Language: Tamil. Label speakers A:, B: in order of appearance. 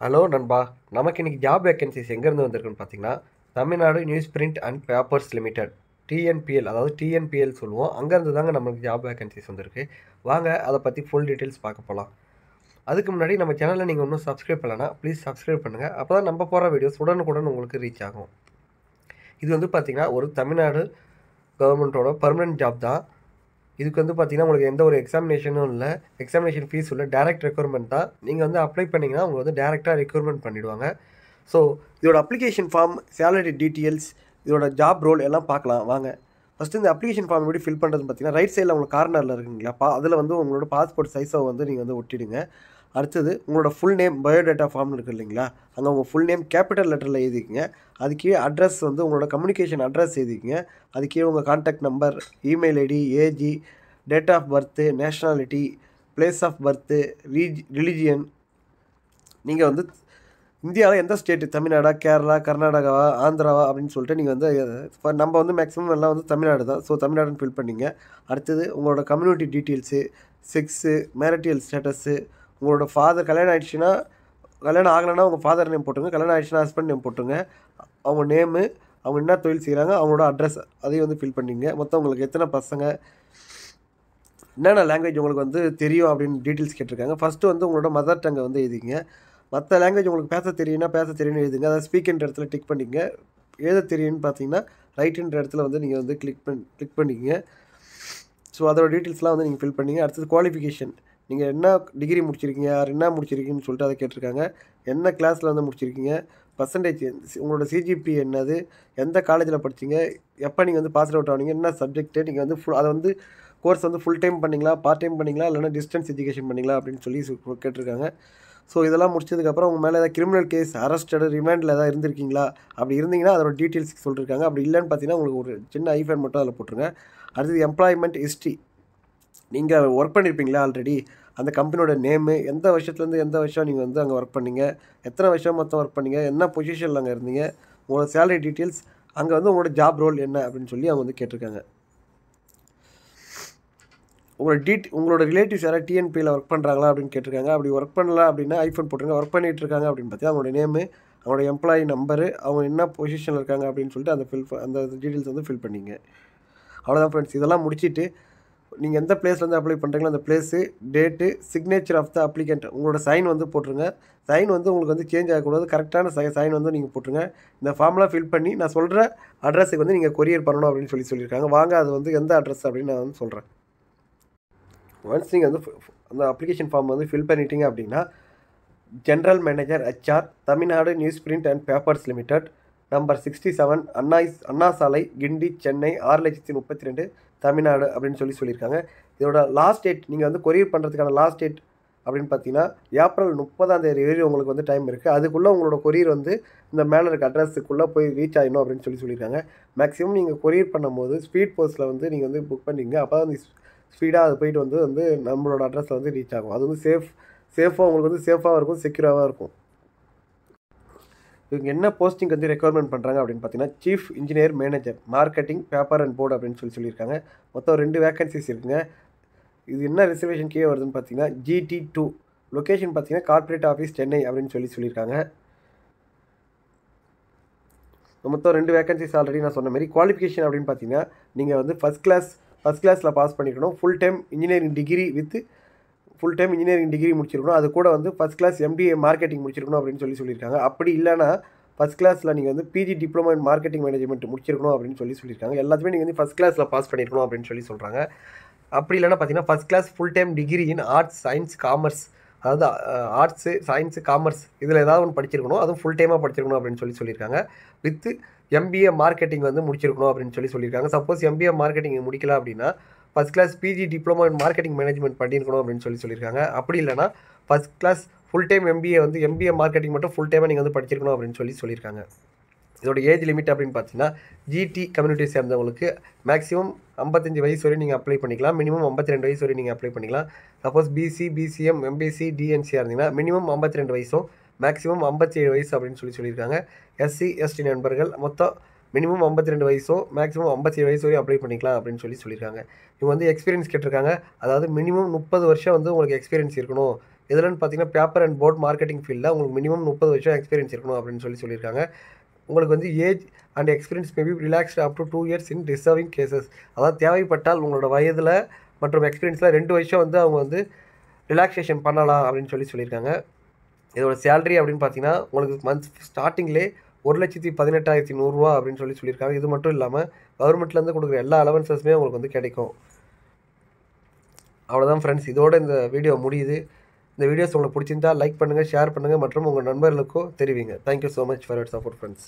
A: ஹலோ நண்பா. நமக்கு இன்னைக்கு ஜாப் வேகன்சிஸ் எங்கேருந்து வந்திருக்குன்னு பார்த்தீங்கன்னா, Tamil Nadu news print and papers limited TNPL, அதாவது டிஎன்பிஎல் சொல்லுவோம். அங்கேருந்து தாங்க நமக்கு ஜாப் வேகன்சிஸ் வந்திருக்கு. வாங்க அதை பற்றி ஃபுல் டீட்டெயில்ஸ் பார்க்க போகலாம். அதுக்கு முன்னாடி நம்ம சேனலை நீங்கள் இன்னும் சப்ஸ்கிரைப் பண்ணலன்னா ப்ளீஸ் சப்ஸ்கிரைப் பண்ணுங்கள். அப்போ தான் நம்ம போகிற வீடியோஸ் உடனுக்குடன் உங்களுக்கு ரீச் ஆகும். இது வந்து பார்த்திங்கன்னா ஒரு தமிழ்நாடு கவர்மெண்ட்டோட பர்மனெண்ட் ஜாப் தான். இதுக்கு வந்து பார்த்திங்கன்னா உங்களுக்கு எந்த ஒரு எக்ஸாமினேஷனும் இல்லை, எக்ஸாமினேஷன் ஃபீஸ் இல்லை, டேரெக்ட் ரெக்யூர்மெண்ட் தான். நீங்கள் வந்து அப்ளை பண்ணிங்கன்னா அவங்க வந்து டேரெக்டாக ரெக்யூர்மெண்ட் பண்ணிவிடுவாங்க. ஸோ இதோட அப்ளிகேஷன் ஃபார்ம், சேலரி டீட்டெயில்ஸ், இதோட ஜாப் ரோல் எல்லாம் பார்க்கலாம் வாங்க. ஃபஸ்ட்டு இந்த அப்ளிகேஷன் ஃபார்ம் எப்படி ஃபில் பண்ணுறதுன்னு பார்த்தீங்கன்னா, ரைட் சைடில் உங்களுக்கு கார்னரில் இருக்குங்களா, அதில் வந்து உங்களோட பாஸ்போர்ட் சைஸை வந்து நீங்கள் வந்து ஒட்டிடுங்க. அடுத்தது உங்களோட ஃபுல் நேம், பயோடேட்டா ஃபார்ம்னு இருக்குது இல்லைங்களா, அங்கே உங்கள் ஃபுல் நேம் கேபிட்டல் லெட்டரில் எழுதிக்கிங்க. அதுக்கே அட்ரஸ் வந்து உங்களோட கம்யூனிகேஷன் அட்ரஸ் எழுதிக்கிங்க. அதுக்கே உங்கள் contact number, email ID, age, date of birth, nationality, place of birth, religion, நீங்கள் வந்து இந்தியாவில் எந்த ஸ்டேட்டு, தமிழ்நாடா, கேரளா, கர்நாடகாவா, ஆந்திராவா அப்படின்னு சொல்லிட்டு நீங்கள் வந்து நம்ம வந்து மேக்ஸிமம் எல்லாம் வந்து தமிழ்நாடு தான். ஸோ தமிழ்நாடுன்னு ஃபில் பண்ணிங்க. அடுத்தது உங்களோட community details, sex, marital status, உங்களோட ஃபாதர் கல்யாணம் ஆகிடுச்சுன்னா, கல்யாணம் ஆகலைன்னா உங்கள் ஃபாதர் நேம் போட்டுங்க, கல்யாணம் ஆகிடுச்சுன்னா ஹஸ்பண்ட் நேம் போட்டுங்க, அவங்க நேமு, அவங்க என்ன தொழில் செய்கிறாங்க, அவங்களோட அட்ரஸ் அதையும் வந்து ஃபில் பண்ணிங்க. மொத்தம் உங்களுக்கு எத்தனை பசங்க, என்னென்ன லாங்குவேஜ் உங்களுக்கு வந்து தெரியும் அப்படின்னு டீட்டெயில்ஸ் கேட்டிருக்காங்க. ஃபஸ்ட்டு வந்து உங்களோட மதர் டங்கை வந்து எழுதிங்க. மற்ற லாங்குவேஜ் உங்களுக்கு பேச தெரியும்னா பேச தெரியும்னு எழுதுங்க. அதாவது ஸ்பீக்ன்ற இடத்துல டிக் பண்ணிக்கங்க. எழுத தெரியும்னு பார்த்தீங்கன்னா ரைட்டுன்ற இடத்துல வந்து நீங்கள் வந்து கிளிக் பண்ணிக்கங்க. ஸோ அதோட டீட்டெயில்ஸ்லாம் வந்து நீங்கள் ஃபில் பண்ணிங்க. அடுத்தது குவாலிஃபிகேஷன், நீங்கள் என்ன டிகிரி முடிச்சிருக்கீங்க, யார் என்ன முடிச்சிருக்கீங்கன்னு சொல்லிட்டு அதை கேட்டிருக்காங்க. என்ன கிளாஸில் வந்து முடிச்சிருக்கீங்க, பர்சன்டேஜ், உங்களோட சிஜிபி என்னது, எந்த காலேஜில் படிச்சிங்க, எப்போ நீங்கள் வந்து பாஸ் அவுட் ஆனீங்க, என்ன சப்ஜெக்ட்டு, நீங்கள் வந்து அதை வந்து கோர்ஸ் வந்து ஃபுல் டைம் பண்ணிங்களா, பார்ட் டைம் பண்ணிங்களா, இல்லைனா டிஸ்டன்ஸ் எஜுகேஷன் பண்ணிங்களா அப்படின்னு சொல்லி கேட்டிருக்காங்க. ஸோ இதெல்லாம் முடிச்சதுக்கப்புறம் உங்கள் மேலே ஏதாவது கிரிமினல் கேஸ், அரெஸ்டடு, ரிமாண்டில் ஏதாவது இருந்திருக்கீங்களா, அப்படி இருந்தீங்கன்னா அதோட டீட்டெயில்ஸ் சொல்லியிருக்காங்க. அப்படி இல்லைன்னு பார்த்தீங்கன்னா உங்களுக்கு ஒரு சின்ன ஐஃபேன் மட்டும் அதில் போட்டுருங்க. அடுத்தது எம்ப்ளாய்மெண்ட் ஹிஸ்ட்ரி, நீங்கள் ஒர்க் பண்ணியிருப்பீங்களா ஆல்ரெடி, அந்த கம்பெனியோட நேமு, எந்த வருஷத்துலேருந்து எந்த வருஷம் நீங்கள் வந்து அங்கே ஒர்க் பண்ணீங்க, எத்தனை வருஷம் மொத்தம் ஒர்க் பண்ணீங்க, என்ன பொசிஷனில் அங்கே இருந்தீங்க, உங்களோட சேலரி டீட்டெயில்ஸ், அங்கே வந்து உங்களோட ஜாப் ரோல் என்ன அப்படின்னு சொல்லி அவங்க வந்து கேட்டிருக்காங்க. உங்களோட ரிலேட்டிவ்ஸ் யாராவது டிஎன்பியில் ஒர்க் பண்ணுறாங்களா அப்படின்னு கேட்டிருக்காங்க. அப்படி ஒர்க் பண்ணலாம் அப்படின்னா ஐஃபோன் போட்டுருங்க. ஒர்க் பண்ணிகிட்டு இருக்காங்க அப்படின்னு பார்த்தீங்கன்னா அவங்களோட நேமு, அவங்களோட எம்ப்ளாயி நம்பரு, அவங்க என்ன பொசிஷனில் இருக்காங்க அப்படின்னு சொல்லிட்டு அந்த டீட்டெயில்ஸ் வந்து ஃபில் பண்ணிங்க. அவ்வளோதான் ஃப்ரெண்ட்ஸ். இதெல்லாம் முடிச்சுட்டு நீங்கள் எந்த பிளேஸ்லேருந்து அப்ளை பண்ணுறீங்களோ அந்த place, date, signature of the applicant, உங்களோட சைன் வந்து போட்டுருங்க. சைன் வந்து உங்களுக்கு வந்து சேஞ்ச் ஆகக்கூடாது, கரெக்டான சைன் வந்து நீங்கள் போட்டுருங்க. இந்த ஃபார்ம்லாம் ஃபில் பண்ணி நான் சொல்கிற அட்ரஸுக்கு வந்து நீங்கள் கொரியர் பண்ணணும் அப்படின்னு சொல்லியிருக்காங்க. வாங்க அது வந்து எந்த அட்ரஸ் அப்படின்னு நான் வந்து சொல்கிறேன். ஒன்ஸ் நீங்கள் வந்து அந்த அப்ளிகேஷன் ஃபார்ம் வந்து ஃபில் பண்ணிட்டீங்க அப்படின்னா, general manager HR, Tamil Nadu news print and papers limited, number 67, அண்ணா சாலை, கிண்டி, சென்னை 6,32,000, தமிழ்நாடு அப்படின்னு சொல்லியிருக்காங்க. இதோட லாஸ்ட் டேட், நீங்கள் வந்து கொரியர் பண்ணுறதுக்கான லாஸ்ட் டேட் அப்படின்னு பார்த்தீங்கன்னா ஏப்ரல் 30 உங்களுக்கு வந்து டைம் இருக்குது. அதுக்குள்ளே உங்களோட கொரியர் வந்து இந்த மேலே இருக்க அட்ரஸுக்குள்ளே போய் ரீச் ஆகணும் அப்படின்னு சொல்லியிருக்காங்க. மேக்ஸிமம் நீங்கள் கொரியர் பண்ணும்போது ஸ்பீட் போஸ்ட்டில் வந்து நீங்கள் வந்து புக் பண்ணிங்க. அப்போ வந்து ஸ்பீடாக அது போயிட்டு வந்து நம்மளோட அட்ரஸில் வந்து ரீச் ஆகும். அது வந்து சேஃபாக உங்களுக்கு வந்து சேஃபாக இருக்கும், செக்யூராகவும் இருக்கும். இவங்க என்ன போஸ்டிங் வந்து ரெக்யர்மெண்ட் பண்ணுறாங்க அப்படின்னு பார்த்தீங்கன்னா, chief engineer manager, marketing, paper and board அப்படின்னு சொல்லியிருக்காங்க. மொத்தம் 2 வேகன்சிஸ் இருக்குங்க. இது என்ன ரிசர்வேஷன் கீழே வருதுன்னு பார்த்தீங்கன்னா GT2, லொக்கேஷன் பார்த்தீங்கன்னா கார்ப்பரேட் ஆஃபீஸ், சென்னை அப்படின்னு சொல்லியிருக்காங்க. மொத்தம் 2 வேகன்சிஸ் ஆல்ரெடி நான் சொன்ன மாதிரி. குவாலிஃபிகேஷன் அப்படின்னு பார்த்தீங்கன்னா நீங்கள் வந்து ஃபஸ்ட் கிளாஸில் பாஸ் பண்ணிக்கணும். ஃபுல் டைம் இன்ஜினியரிங் டிகிரி முடிச்சிருக்கணும். அது கூட வந்து ஃபஸ்ட் கிளாஸ் MBA மார்க்கெட்டிங் முடிச்சிருக்கணும் அப்படின்னு சொல்லியிருக்காங்க. அப்படி இல்லைனா ஃபஸ்ட் கிளாஸில் நீங்கள் வந்து PG diploma in marketing management முடிச்சிருக்கணும் அப்படின்னு சொல்லியிருக்காங்க. எல்லாத்துமே நீங்கள் வந்து ஃபஸ்ட் கிளாஸில் பாஸ் பண்ணியிருக்கணும் அப்படின்னு சொல்கிறாங்க. அப்படி இல்லைனா பார்த்தீங்கன்னா first class full time degree in arts, science, commerce, அதாவது ஆர்ட்ஸு, சயின்ஸு, காமர்ஸ் இதில் ஏதாவது ஒன்று படிச்சிருக்கணும், அதுவும் ஃபுல் டைமாக படிச்சிருக்கணும் அப்படின்னு சொல்லியிருக்காங்க. வித்து MBA மார்க்கெட்டிங் வந்து முடிச்சிருக்கணும் அப்படின்னு சொல்லியிருக்காங்க. சப்போஸ் MBA மார்க்கெட்டிங் முடிக்கல அப்படின்னா first class PG diploma in marketing management பண்ணியிருக்கணும் அப்படின்னு சொல்லியிருக்காங்க. அப்படி இல்லைனா first class full time MBA marketing மட்டும் ஃபுல் டைமாக நீங்கள் வந்து படிச்சிருக்கணும் அப்படின்னு சொல்லியிருக்காங்க. இதோட ஏஜ் லிமிட் அப்படின்னு பார்த்தீங்கன்னா GT கம்யூனிட்டி சேர்ந்தவங்களுக்கு மேக்ஸிமம் 55 வயசு வரை நீங்கள் அப்ளை பண்ணிக்கலாம், மினிமம் 52 வயசு வரை நீங்கள் அப்ளை பண்ணிக்கலாம். Suppose BC, BCM, MBC, DNC இருந்தீங்கன்னா மினிமம் 52 வயசும் மேக்ஸிமம் 57 வயசு அப்படின்னு சொல்லியிருக்காங்க. SC, ST நண்பர்கள் மொத்தம் மினிமம் 52 வயசோ மேக்ஸிமம் 57 வயசு வரையும் அப்ளை பண்ணிக்கலாம் அப்படின்னு சொல்லியிருக்காங்க. இவங்க வந்து எக்ஸ்பீரியன்ஸ் கேட்டிருக்காங்க. அதாவது மினிமம் 30 வருஷம் வந்து உங்களுக்கு எக்ஸ்பீரியன்ஸ் இருக்கணும், எதுலன்னு பார்த்தீங்கன்னா பேப்பர் அண்ட் போர்ட் மார்க்கெட்டிங் ஃபீல்டில் உங்களுக்கு மினிமம் 30 வருஷம் எக்ஸ்பீரியன்ஸ் இருக்கணும் அப்படின்னு சொல்லியிருக்காங்க. உங்களுக்கு வந்து age and experience maybe relaxed up to 2 years in deserving cases. அதாவது தேவைப்பட்டால் உங்களோட வயதில் மற்றும் எக்ஸ்பீரியன்ஸில் 2 வருஷம் வந்து அவங்க வந்து ரிலாக்ஸேஷன் பண்ணலாம் அப்படின்னு சொல்லியிருக்காங்க. இதோட சேலரி அப்படின்னு பார்த்தீங்கன்னா உங்களுக்கு மந்த் ஸ்டார்டிங்லேயே 1,18,100 அப்படின்னு சொல்லியிருக்காங்க. இது மட்டும் இல்லாமல் கவர்மெண்ட்லேருந்து கொடுக்குற எல்லா அலவன்சஸுமே உங்களுக்கு வந்து கிடைக்கும். அவ்வளோதான் ஃப்ரெண்ட்ஸ், இதோட இந்த வீடியோ முடியுது. இந்த வீடியோஸ் உங்களுக்கு பிடிச்சிருந்தா லைக் பண்ணுங்கள், ஷேர் பண்ணுங்கள் மற்றும் உங்கள் நண்பர்களுக்கும் தெரிவிங்க. Thank you so much for your support friends.